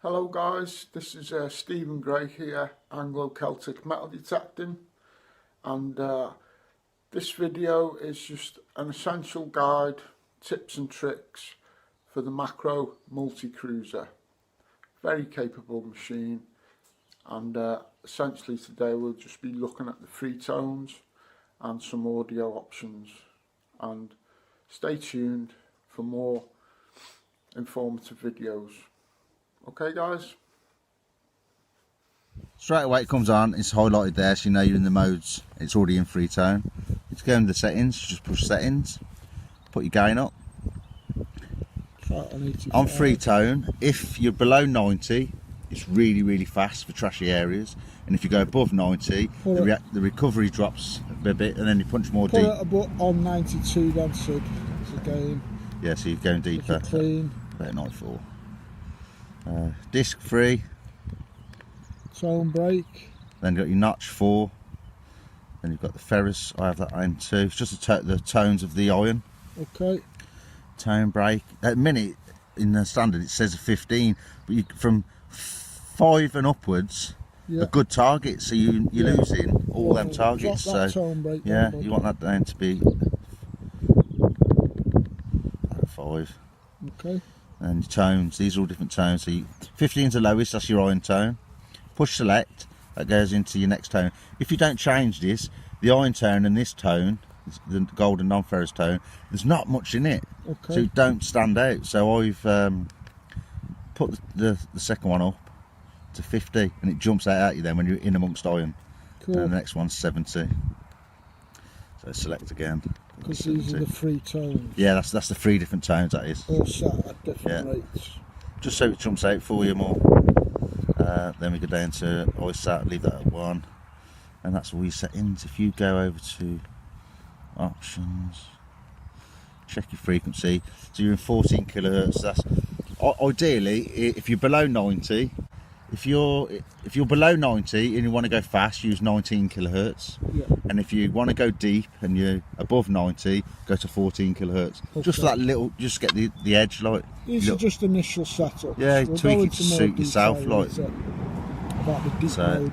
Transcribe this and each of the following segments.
Hello guys, this is Stephen Gray here, Anglo-Celtic metal detecting, and this video is just an essential guide, tips and tricks for the Macro multi-cruiser. Very capable machine, and essentially today we'll just be looking at the free tones and some audio options, and stay tuned for more informative videos. Okay guys. Straight away it comes on, it's highlighted there so you know you're in the modes, it's already in free tone. It's going to the settings, just push settings, put your gain up. On free tone, if you're below 90, it's really fast for trashy areas, and if you go above 90, the recovery drops a bit and then you punch more deep. Put it on 92 then, Sid, again. Yeah, so you're going deeper. Clean. About 94. Disc free, tone break, then you've got your notch 4, then you've got the ferrous, I have that iron too. It's just the tones of the iron. Okay. Tone break, at the minute in the standard it says a 15, but from 5 and upwards a good target, so you're losing all them targets. So tone break yeah, you want that down to be 5. Okay. And tones, these are all different tones. So 15 is the lowest, that's your iron tone. Push select, that goes into your next tone. If you don't change this, the iron tone and this tone, the gold and non-ferrous tone, there's not much in it. Okay. So it don't stand out. So I've put the second one up to 50 and it jumps out at you then when you're in amongst iron. Cool. And the next one's 70. So select again. Because these are the free tones. Yeah, that's the 3 different tones that is. All set at different rates. Just so it jumps out for you more. Then we go down to ISAT, leave that at 1. And that's all your settings. If you go over to options, check your frequency. So you're in 14 kilohertz. That's ideally, if you're below 90, if you're below 90 and you want to go fast, use 19 kilohertz. Yeah. And if you want to go deep and you're above 90, go to 14 kilohertz. Okay. Just for that little, just get the edge, like. These are just initial setups. Yeah, tweak it to suit yourself, like. So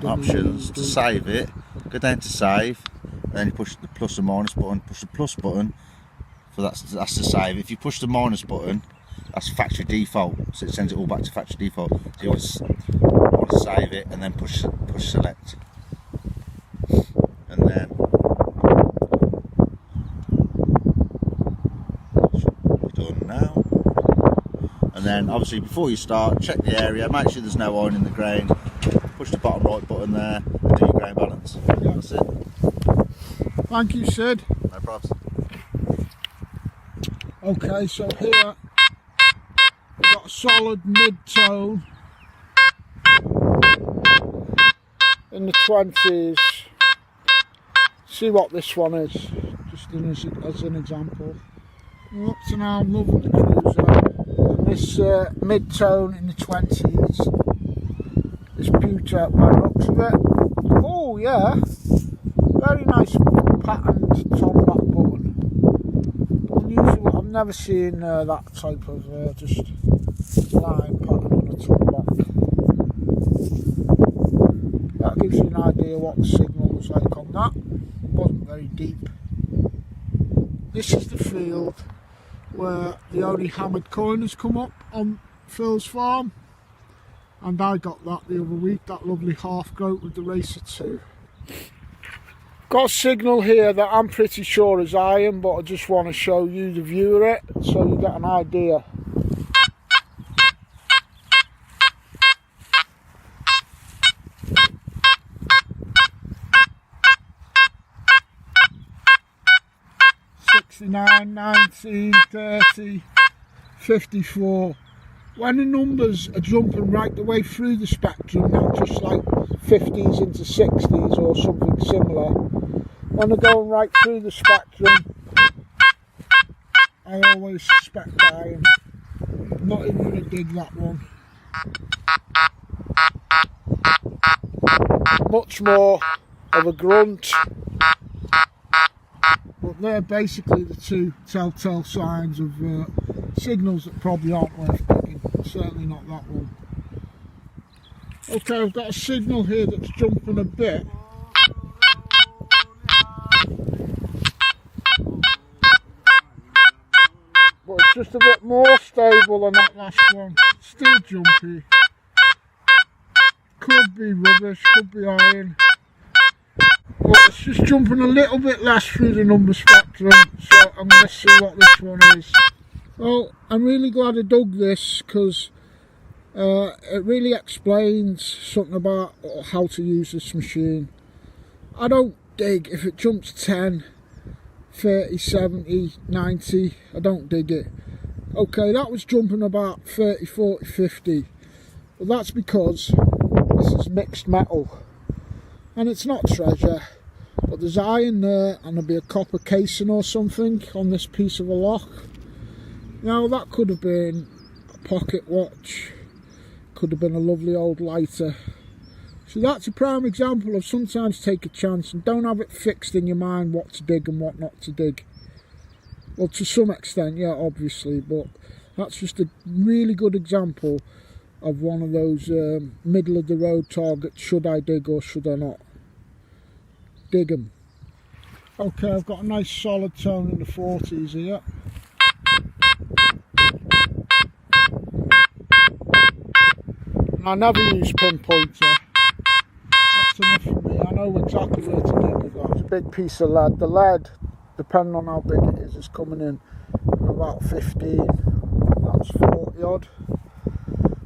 options, to save it, go down to save, and then you push the plus and minus button. Push the plus button, for that's to save. If you push the minus button, that's factory default, so it sends it all back to factory default. So you want to save it and then push select, and then should be done now. And then obviously before you start, check the area, make sure there's no iron in the grain. Push the bottom right button there and do your grain balance. Yeah. That's it. Thank you, Sid. No problems. Okay, so here we've got a solid mid-tone in the 20s. See what this one is, just as an example. Up to now I'm loving the cruiser. And this mid-tone in the 20s, this pewter by the looks of it. Oh yeah, very nice patterned tom back button. Unusual, I've never seen that type of just line pattern on a tom back. That gives you an idea what the signal was like on that. It wasn't very deep. This is the field where the only hammered coin has come up on Phil's farm, and I got that the other week, that lovely half goat with the Racer 2. Got a signal here that I'm pretty sure is iron, but I just want to show you the view of it so you get an idea. '69, 19, 30, 54. When the numbers are jumping right the way through the spectrum, not just like 50s into 60s or something similar, when they're going right through the spectrum, I always suspect iron. I'm not even going to dig that one. Much more of a grunt. But they're basically the two telltale signs of signals that probably aren't worth digging. Certainly not that one. Okay, I've got a signal here that's jumping a bit. But it's just a bit more stable than that last one. Still jumpy. Could be rubbish, could be iron. But it's just jumping a little bit less through the number spectrum. So I'm going to see what this one is. Well, I'm really glad I dug this because it really explains something about how to use this machine. I don't dig if it jumps 10, 30, 70, 90, I don't dig it. Okay, that was jumping about 30, 40, 50. Well, that's because this is mixed metal. And it's not treasure, but there's iron there and there'll be a copper casing or something on this piece of a lock. Now that could have been a pocket watch, could have been a lovely old lighter. So that's a prime example of sometimes take a chance and don't have it fixed in your mind what to dig and what not to dig. Well, to some extent, yeah, obviously, but that's just a really good example of one of those middle of the road targets. Should I dig or should I not? Dig 'em. Okay, I've got a nice solid tone in the 40s here. I never use pinpointer. That's enough for me. I know exactly where to dig with that. It's a big piece of lead. The lead, depending on how big it is coming in about 15. That's 40 odd.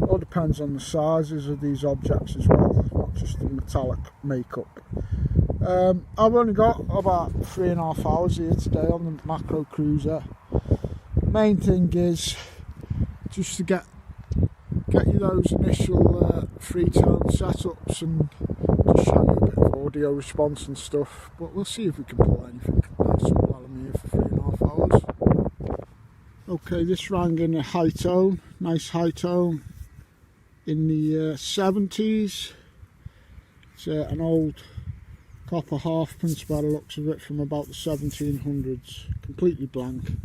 All depends on the sizes of these objects as well, not just the metallic makeup. I've only got about 3.5 hours here today on the macro cruiser. Main thing is just to get you those initial three-tone setups and just show you a bit of audio response and stuff, but we'll see if we can pull anything nice up while I'm here for 3.5 hours. Okay, this rang in a high tone, nice high tone in the 70s. It's an old copper halfpence by the looks of it from about the 1700s, completely blank.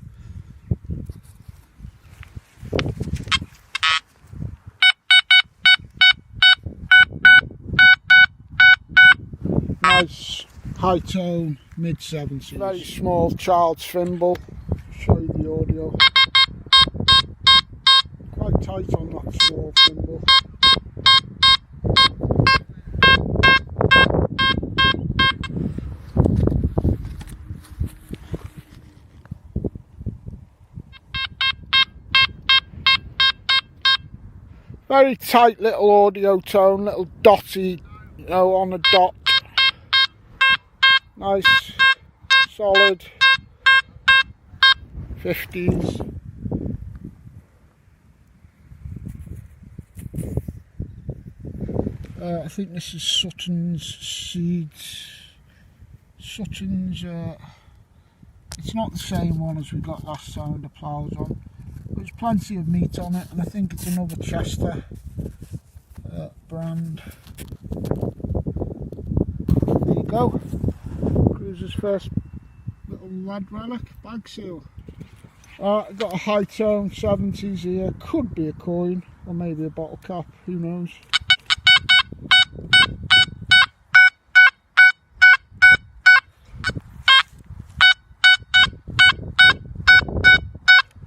Nice high tone, mid 70s. Very small child's thimble. Show you the audio. Quite tight on that small thimble. Very tight little audio tone, little dotty, you know, on a dot. Nice, solid 50s. I think this is Sutton's seeds. Sutton's, it's not the same one as we got last time with the ploughs on. There's plenty of meat on it, and I think it's another Chester brand. There you go. Cruiser's first little lead relic, bag seal. I've got a high tone 70s here, could be a coin or maybe a bottle cap, who knows.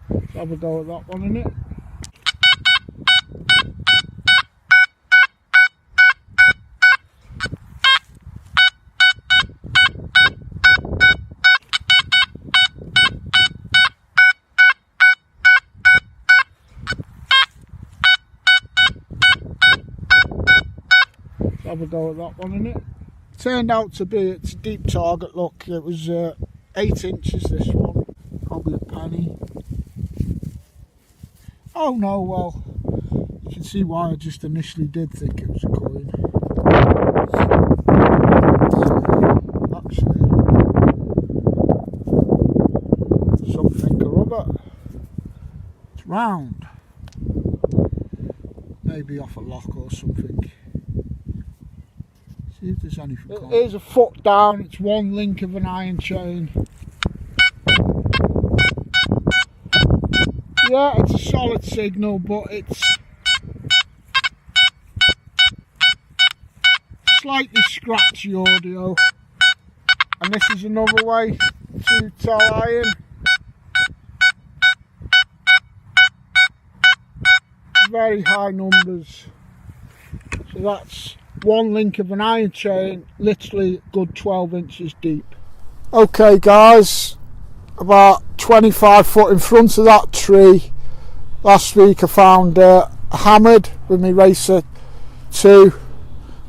Let's have a go at that one, innit? Have a go at that one, innit? Turned out to be, it's a deep target, look, it was 8 inches this one, probably a penny. Oh no, well, you can see why I just initially did think it was a coin. Actually, something or other. It's round. Maybe off a lock or something. See if there's anything. Here's a foot down, it's one link of an iron chain. Yeah, it's a solid signal, but it's slightly scratchy audio, and this is another way to tell iron. Very high numbers. So that's one link of an iron chain, literally a good 12 inches deep. Okay guys, about 25 foot in front of that tree, last week I found hammered with my Racer 2.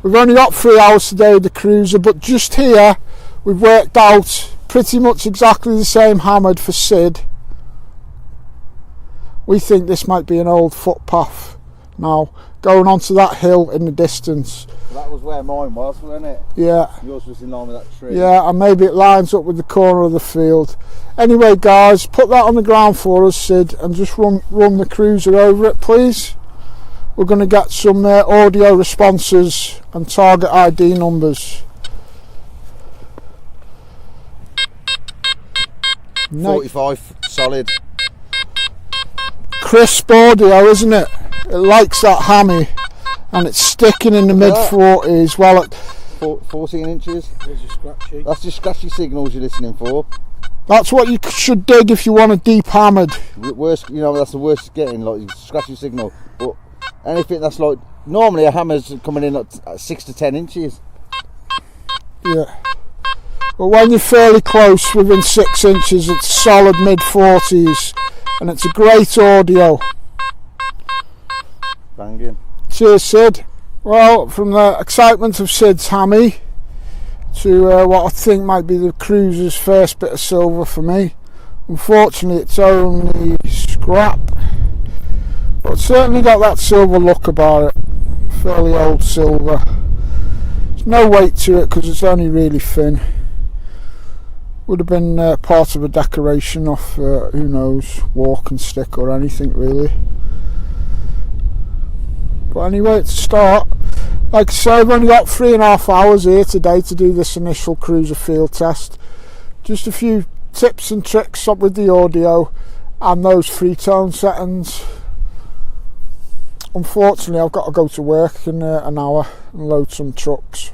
We've only got 3 hours today with the cruiser, but just here we've worked out pretty much exactly the same hammered for Sid. We think this might be an old footpath now, going onto that hill in the distance. That was where mine was, wasn't it? Yeah. Yours was in line with that tree. Yeah, and maybe it lines up with the corner of the field. Anyway guys, put that on the ground for us, Sid, and just run the cruiser over it, please. We're going to get some audio responses and target ID numbers. 45 solid. Crisp audio, isn't it? It likes that hammy, and it's sticking in the mid 40s. Well, at 14 inches. That's just scratchy signals you're listening for. That's what you should dig if you want a deep hammered. Worst, you know, that's the worst it's getting, like scratchy signal. But anything that's like, normally a hammer's coming in at 6 to 10 inches. Yeah. But when you're fairly close, within 6 inches, it's solid mid 40s, and it's a great audio. Banging. Cheers, Sid. Well, from the excitement of Sid's hammy to what I think might be the cruiser's first bit of silver for me. Unfortunately, it's only scrap, but it's certainly got that silver look about it. Fairly old silver. There's no weight to it because it's only really thin. Would have been part of a decoration off, who knows, walking stick or anything really. But anyway, it's a start. Like I say, I've only got 3.5 hours here today to do this initial cruiser field test. Just a few tips and tricks up with the audio and those free-tone settings. Unfortunately, I've got to go to work in an hour and load some trucks.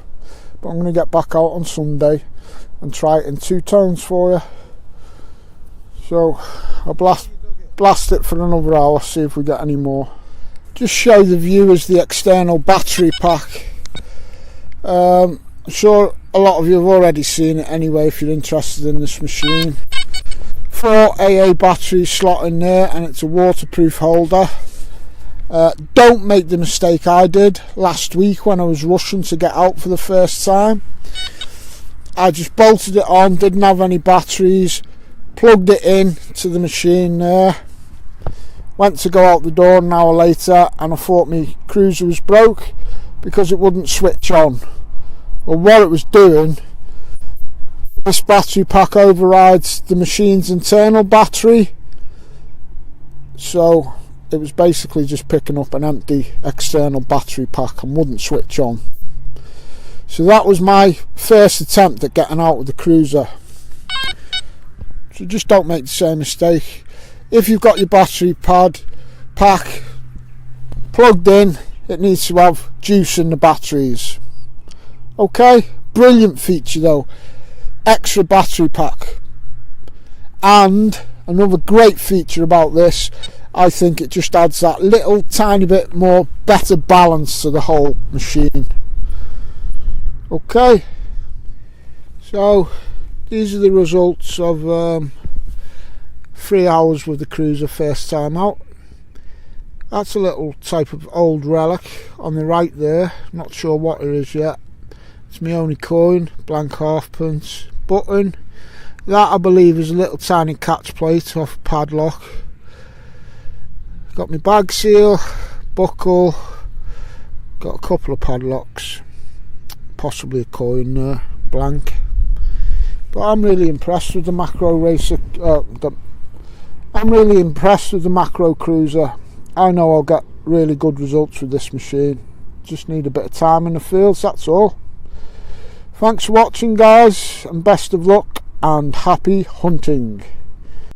But I'm going to get back out on Sunday and try it in 2 tones for you. So I'll blast it for another hour, see if we get any more. Just show the viewers the external battery pack. I'm sure a lot of you have already seen it anyway if you're interested in this machine. 4 AA batteries slot in there, and it's a waterproof holder. Don't make the mistake I did last week when I was rushing to get out for the first time. I just bolted it on, didn't have any batteries, plugged it in to the machine there, went to go out the door an hour later, and I thought my cruiser was broke because it wouldn't switch on. Well, what it was doing, this battery pack overrides the machine's internal battery, so it was basically just picking up an empty external battery pack and wouldn't switch on. So that was my first attempt at getting out of the cruiser. So just don't make the same mistake. If you've got your battery pack plugged in, it needs to have juice in the batteries. Okay, brilliant feature though. Extra battery pack. And another great feature about this, I think it just adds that little tiny bit more better balance to the whole machine. Okay, so these are the results of 3 hours with the cruiser first time out. That's a little type of old relic on the right there, not sure what it is yet. It's my only coin, blank halfpence. Button, that I believe is a little tiny catch plate off a padlock. Got my bag seal, buckle, got a couple of padlocks, possibly a coin there, blank. But I'm really impressed with the macro racer. I'm really impressed with the macro cruiser. I know I'll get really good results with this machine. Just need a bit of time in the fields, that's all. Thanks for watching guys, and best of luck and happy hunting.